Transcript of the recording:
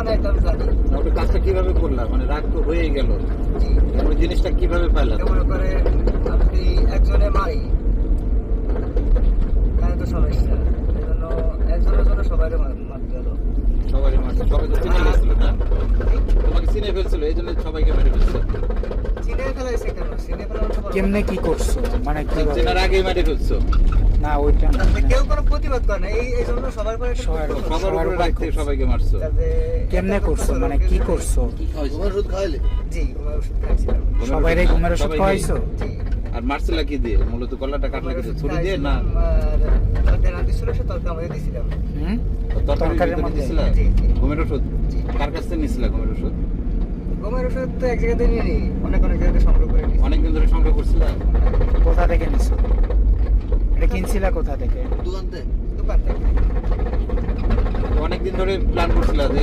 না এটা আমি জানি। ওটা কাজটা কিভাবে করলাম, মানে রাগ তো হয়ে গেল, জি ওই জিনিসটা কিভাবে পাইলাম? মনে করে আপনি একজনে মারি তাহলে তো সমস্যা, এই জন্য একজনের জন্য সবাই মারতে হলো। সবাই মারছে, সবাই তো চিনে গেছিল না, তোমাকে চিনে ফেলছিল, এই জন্য সবাইকে মেরে ফেলছে। চিনে ফেলাইছে কেন? চিনে ফেলার তো কেমনে কি করছো, মানে কিভাবে? চেনার আগেই মেরে ফেলছো? না ওইটা না, তাতে কেউ কোনো প্রতিবাদ করে না, এই জন্য সবার পরে একটা সবার- প্রতিবাদ সবার সবার উপরে উপরে রাখতে করছো। সবাইকে মারছো। যাতে কেমনে একটা করছো, কথা মানে বলো, কি কেউ- করছো? ওষুধ খাওয়াইলে? জি ঘুমের ওষুধ খাইছিলাম। সবাইরে ঘুমের ওষুধ সবাইকে? খাওয়াইছো? জি আর মারছিলা কি দিয়ে? মূলত গলাটা কাটলা কি দিয়ে? ছুরি দিয়ে না আর তরকারি রাঁধি ছিল সে তরকারি আমাদের দিয়েছিলাম। হুম, তরকারির তরকারির ভিতরে মধ্যে? দিছিলা? জি, জি। ঘুমের ওষুধ? জি। কার কাছ থেকে নিছিলা ঘুমের ওষুধ? ঘুমের ওষুধ তো এক জায়গাতে নিয়ে নিই, অনেক জায়গাতে সংগ্রহ করে নিই। অনেকদিন ধরে সংগ্রহ করছিলা? কোথা থেকে নিছো? এটা কিনছিলা কোথা থেকে? দোকান থেকে। অনেকদিন ধরে প্ল্যান করছিলা যে